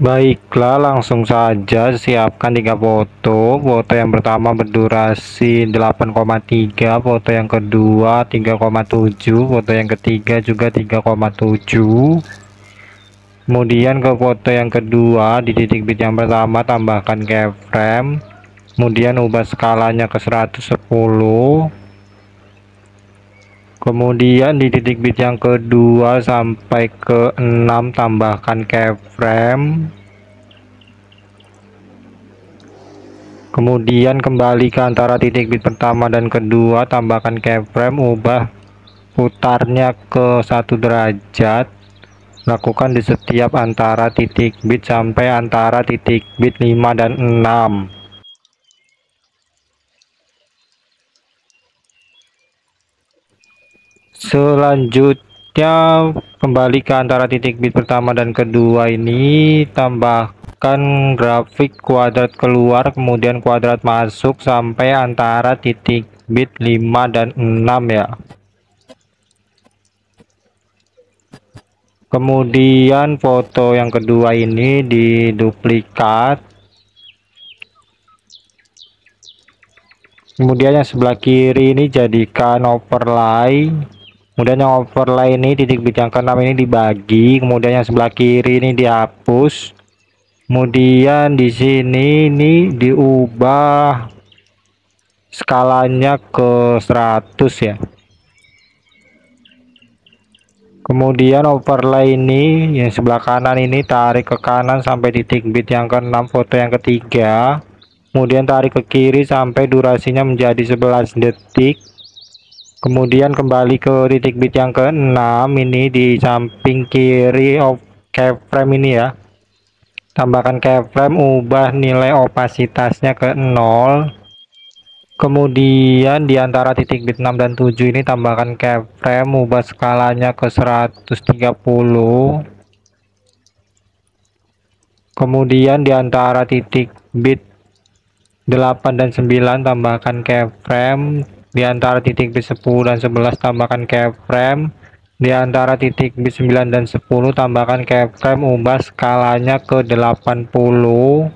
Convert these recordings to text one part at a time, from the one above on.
Baiklah, langsung saja siapkan 3 foto. Foto yang pertama berdurasi 8,3, foto yang kedua 3,7, foto yang ketiga juga 3,7. Kemudian ke foto yang kedua, di titik bit yang pertama tambahkan keyframe, kemudian ubah skalanya ke 110. Kemudian di titik bit yang kedua sampai ke 6 tambahkan keyframe. Kemudian kembali ke antara titik bit pertama dan kedua, tambahkan keyframe, ubah putarnya ke 1 derajat. Lakukan di setiap antara titik bit sampai antara titik bit 5 dan 6. Selanjutnya kembali ke antara titik bit pertama dan kedua ini, tambahkan grafik kuadrat keluar kemudian kuadrat masuk sampai antara titik bit 5 dan 6 ya. Kemudian foto yang kedua ini diduplikat, kemudian yang sebelah kiri ini jadikan overlay. Kemudian yang overlay ini titik bit yang ke-6 ini dibagi, kemudian yang sebelah kiri ini dihapus. Kemudian di sini ini diubah skalanya ke 100 ya. Kemudian overlay ini yang sebelah kanan ini tarik ke kanan sampai titik bit yang ke-6 foto yang ketiga. Kemudian tarik ke kiri sampai durasinya menjadi 11 detik. Kemudian kembali ke titik bit yang ke-6 ini di samping kiri keyframe ini ya. Tambahkan keyframe, ubah nilai opasitasnya ke 0. Kemudian di antara titik bit 6 dan 7 ini tambahkan keyframe, ubah skalanya ke 130. Kemudian di antara titik bit 8 dan 9 tambahkan keyframe, di antara titik bit 10 dan 11 tambahkan keyframe, di antara titik bit 9 dan 10 tambahkan keyframe, ubah skalanya ke 80.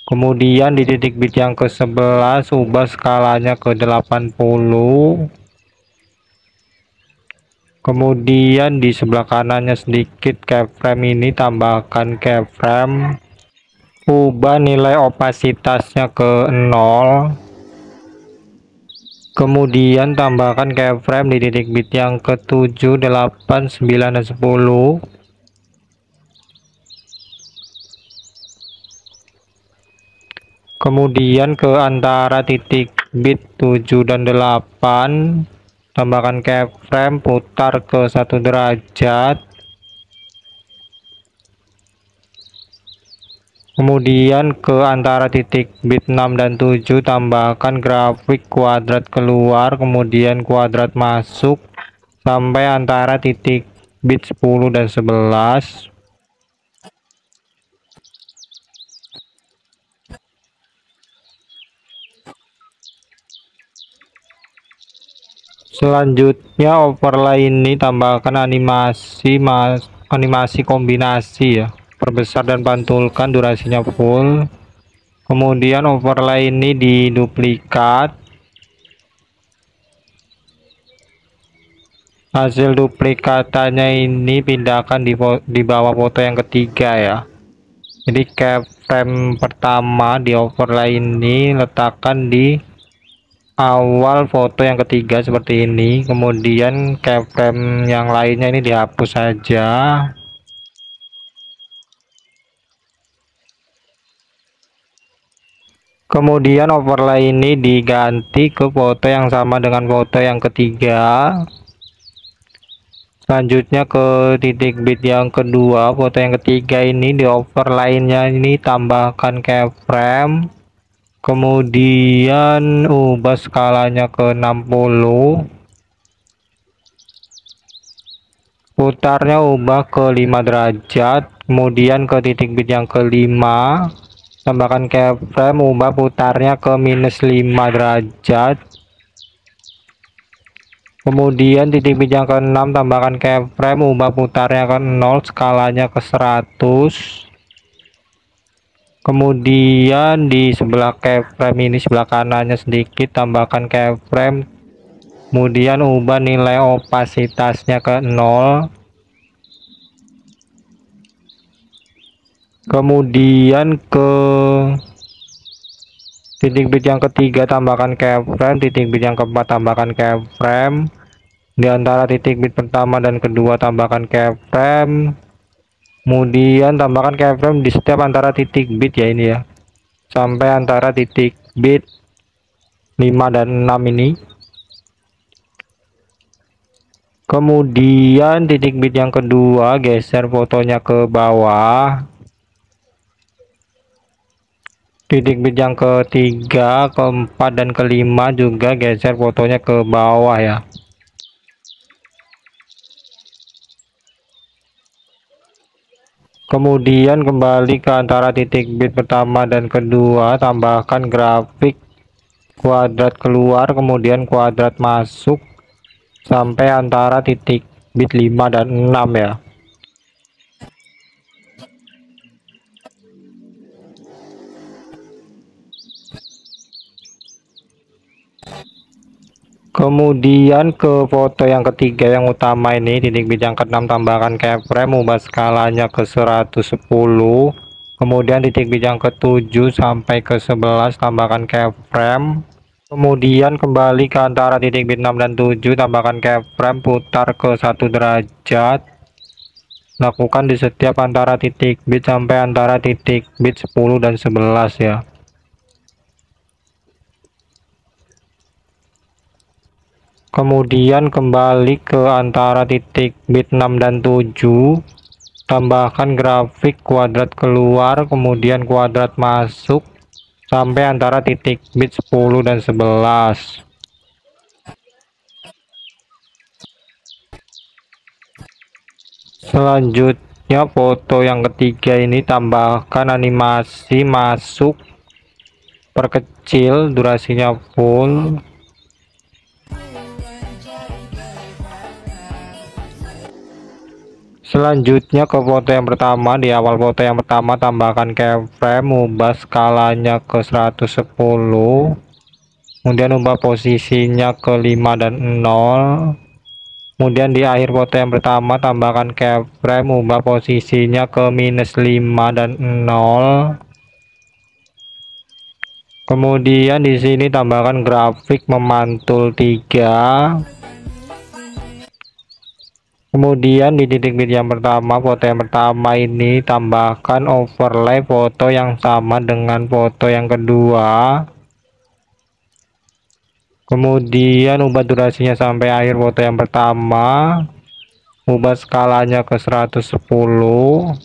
Kemudian di titik bit yang ke-11 ubah skalanya ke 80. Kemudian di sebelah kanannya sedikit keyframe ini tambahkan keyframe, ubah nilai opasitasnya ke 0. Kemudian tambahkan keyframe di titik bit yang ke-7, 8, 9, dan 10. Kemudian ke antara titik bit 7 dan 8 tambahkan keyframe, putar ke 1 derajat. Kemudian ke antara titik bit 6 dan 7 tambahkan grafik kuadrat keluar kemudian kuadrat masuk sampai antara titik bit 10 dan 11. Selanjutnya overlay ini tambahkan animasi kombinasi ya, perbesar dan pantulkan durasinya full. Kemudian overlay ini diduplikat, hasil duplikatannya ini pindahkan di bawah foto yang ketiga ya. Jadi keyframe pertama di overlay ini letakkan di awal foto yang ketiga seperti ini, kemudian keyframe yang lainnya ini dihapus saja. Kemudian overlay ini diganti ke foto yang sama dengan foto yang ketiga. Selanjutnya ke titik bit yang kedua, foto yang ketiga ini di overlay-nya ini tambahkan keyframe. Kemudian ubah skalanya ke 60. Putarnya ubah ke 5 derajat. Kemudian ke titik bit yang kelima tambahkan keyframe, ubah putarnya ke -5 derajat. Kemudian titik bit yang ke-6 tambahkan keyframe, ubah putarnya ke 0, skalanya ke 100. Kemudian di sebelah keyframe ini, sebelah kanannya sedikit tambahkan keyframe, kemudian ubah nilai opasitasnya ke 0. Kemudian ke titik bit yang ketiga tambahkan keyframe, titik bit yang keempat tambahkan keyframe, di antara titik bit pertama dan kedua tambahkan keyframe, kemudian tambahkan keyframe di setiap antara titik bit ya ini ya, sampai antara titik bit 5 dan 6 ini. Kemudian titik bit yang kedua geser fotonya ke bawah. Titik bit yang ketiga, keempat, dan kelima juga geser fotonya ke bawah ya. Kemudian kembali ke antara titik bit pertama dan kedua, tambahkan grafik kuadrat keluar kemudian kuadrat masuk sampai antara titik bit 5 dan 6 ya. Kemudian ke foto yang ketiga yang utama ini, titik bit yang ke-6 tambahkan keyframe, ubah skalanya ke 110. Kemudian titik bit yang ke-7 sampai ke 11 tambahkan keyframe. Kemudian kembali ke antara titik bit 6 dan 7, tambahkan keyframe, putar ke 1 derajat. Lakukan di setiap antara titik bit sampai antara titik bit 10 dan 11 ya. Kemudian kembali ke antara titik bit 6 dan 7, tambahkan grafik kuadrat keluar kemudian kuadrat masuk sampai antara titik bit 10 dan 11. Selanjutnya foto yang ketiga ini tambahkan animasi masuk, perkecil durasinya full. Selanjutnya ke foto yang pertama, di awal foto yang pertama tambahkan keyframe, ubah skalanya ke 110. Kemudian ubah posisinya ke 5 dan 0. Kemudian di akhir foto yang pertama tambahkan keyframe, ubah posisinya ke -5 dan 0. Kemudian di sini tambahkan grafik memantul 3. Kemudian di titik bit yang pertama, foto yang pertama ini tambahkan overlay foto yang sama dengan foto yang kedua. Kemudian ubah durasinya sampai akhir foto yang pertama, ubah skalanya ke 110.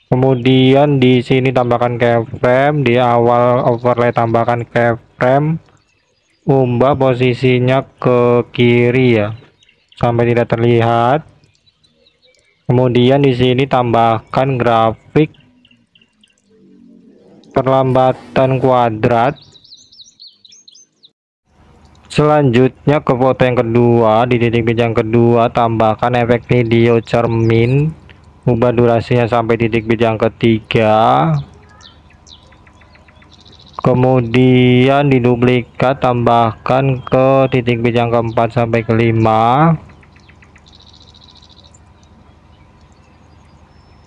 Kemudian di sini tambahkan keyframe, di awal overlay tambahkan keyframe, ubah posisinya ke kiri ya sampai tidak terlihat. Kemudian di sini tambahkan grafik perlambatan kuadrat. Selanjutnya ke foto yang kedua, di titik bit yang kedua tambahkan efek video cermin, ubah durasinya sampai titik bit yang ketiga. Kemudian di duplikat tambahkan ke titik bit yang keempat sampai kelima.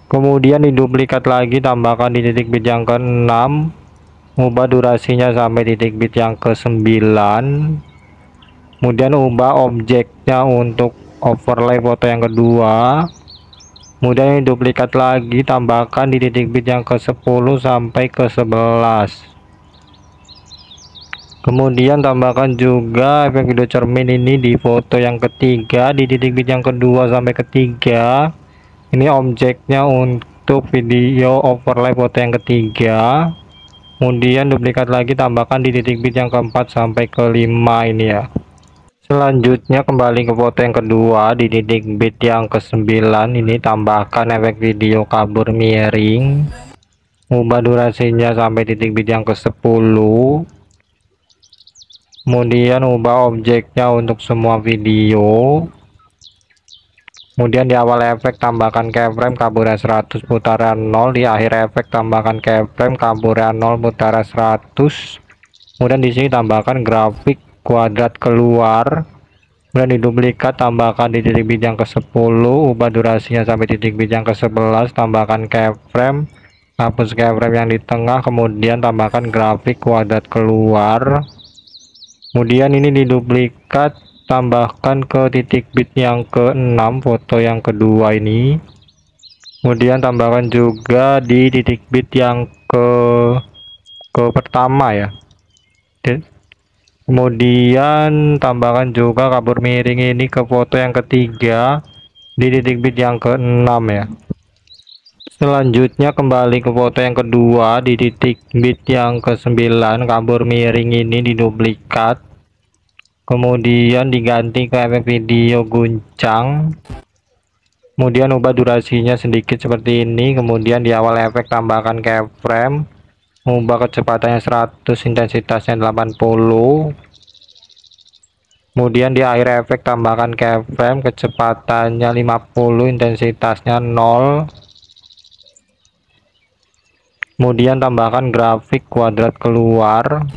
Kemudian di duplikat lagi tambahkan di titik bit yang ke-6, ubah durasinya sampai titik bit yang ke-9. Kemudian ubah objeknya untuk overlay foto yang kedua. Kemudian di duplikat lagi tambahkan di titik bit yang ke-10 sampai ke-11. Kemudian tambahkan juga efek video cermin ini di foto yang ketiga, di titik bit yang kedua sampai ketiga. Ini objeknya untuk video overlay foto yang ketiga. Kemudian duplikat lagi tambahkan di titik bit yang keempat sampai kelima ini ya. Selanjutnya kembali ke foto yang kedua, di titik bit yang ke-9 ini tambahkan efek video kabur miring, ubah durasinya sampai titik bit yang ke-10. kemudian ubah objeknya untuk semua video. Kemudian di awal efek tambahkan keyframe kaburnya 100 putaran 0, di akhir efek tambahkan keyframe kaburnya 0 putaran 100. Kemudian di sini tambahkan grafik kuadrat keluar. Kemudian diduplikat, tambahkan di titik bit yang ke-10, ubah durasinya sampai titik bit yang ke-11, tambahkan keyframe, hapus keyframe yang di tengah, kemudian tambahkan grafik kuadrat keluar. Kemudian ini diduplikat, tambahkan ke titik bit yang ke-6 foto yang kedua ini. Kemudian tambahkan juga di titik bit yang ke pertama ya. Kemudian tambahkan juga kabur miring ini ke foto yang ketiga di titik bit yang ke-6 ya. Selanjutnya kembali ke foto yang kedua di titik bit yang ke-9, kabur miring ini diduplikat. Kemudian diganti ke efek video guncang. Kemudian ubah durasinya sedikit seperti ini. Kemudian di awal efek tambahkan keyframe, ubah kecepatannya 100, intensitasnya 80. Kemudian di akhir efek tambahkan keyframe, kecepatannya 50, intensitasnya 0. Kemudian tambahkan grafik kuadrat keluar.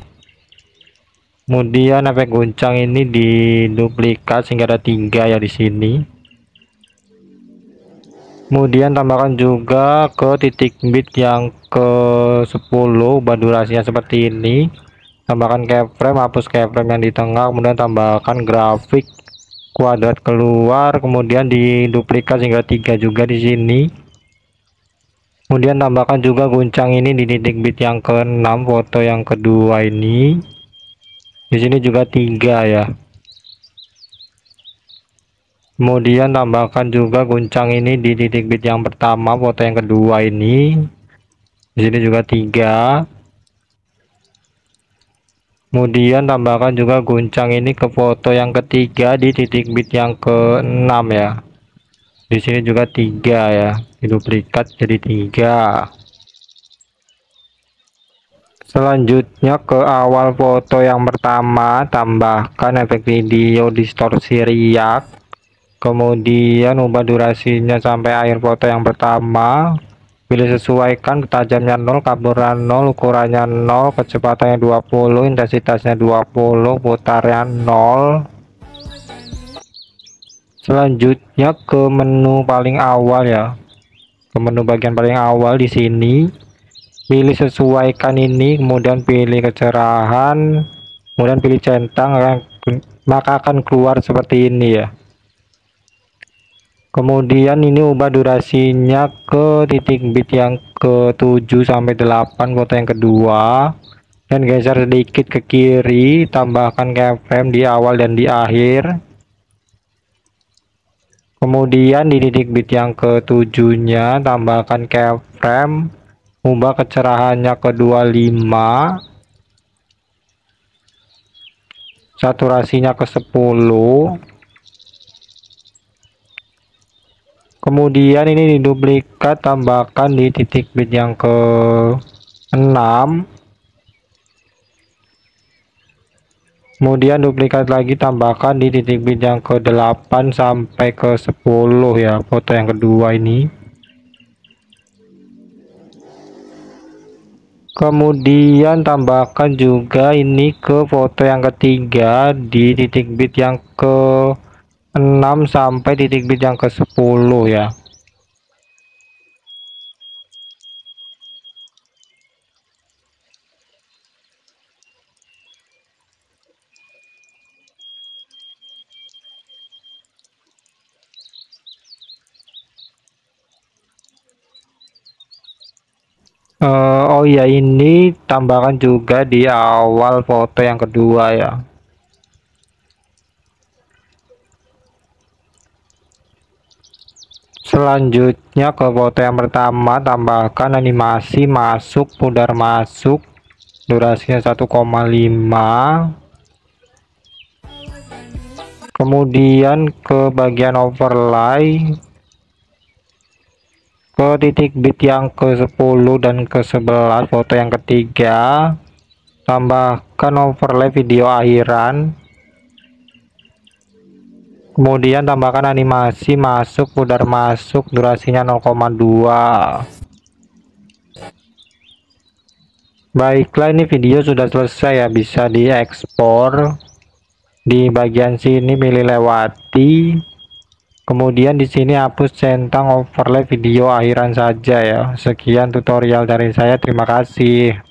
Kemudian efek guncang ini diduplikat sehingga ada 3 ya di sini. Kemudian tambahkan juga ke titik bit yang ke-10, ubah durasinya seperti ini. Tambahkan keyframe, hapus keyframe yang di tengah, kemudian tambahkan grafik kuadrat keluar, kemudian diduplikat hingga 3 juga di sini. Kemudian tambahkan juga guncang ini di titik bit yang ke-6 foto yang kedua ini. Di sini juga 3 ya. Kemudian tambahkan juga guncang ini di titik bit yang pertama foto yang kedua ini. Di sini juga 3. Kemudian tambahkan juga guncang ini ke foto yang ketiga di titik bit yang ke-6 ya. Di sini juga 3 ya. Diduplikat jadi 3. Selanjutnya ke awal foto yang pertama, tambahkan efek video distorsi riak. Kemudian ubah durasinya sampai akhir foto yang pertama. Pilih sesuaikan, tajamnya 0, kaburnya 0, ukurannya 0, kecepatannya 20, intensitasnya 20, putarnya 0. Selanjutnya ke menu paling awal ya. Ke menu bagian paling awal di sini. Pilih sesuaikan ini, kemudian pilih kecerahan, kemudian pilih centang, maka akan keluar seperti ini ya. Kemudian ini ubah durasinya ke titik bit yang ke-7 sampai 8 foto yang kedua, dan geser sedikit ke kiri, tambahkan keyframe di awal dan di akhir. Kemudian di titik bit yang ke-7 nya tambahkan keyframe, ubah kecerahannya ke 25, saturasinya ke 10. Kemudian ini diduplikat, tambahkan di titik bit yang ke-6. Kemudian duplikat lagi, tambahkan di titik bit yang ke-8 sampai ke 10 ya, foto yang kedua ini. Kemudian tambahkan juga ini ke foto yang ketiga di titik bit yang ke-6 sampai titik bit yang ke-10 ya. Oh ya, ini tambahkan juga di awal foto yang kedua ya. Selanjutnya ke foto yang pertama, tambahkan animasi masuk, pudar masuk, durasinya 1,5. Kemudian ke bagian overlay, ke titik bit yang ke-10 dan ke-11 foto yang ketiga. tambahkan overlay video akhiran, kemudian tambahkan animasi masuk, pudar masuk, durasinya 0,2. Baiklah, ini video sudah selesai ya, bisa diekspor. Di bagian sini pilih lewati, kemudian di sini hapus centang overlay video akhiran saja ya. Sekian tutorial dari saya, terima kasih.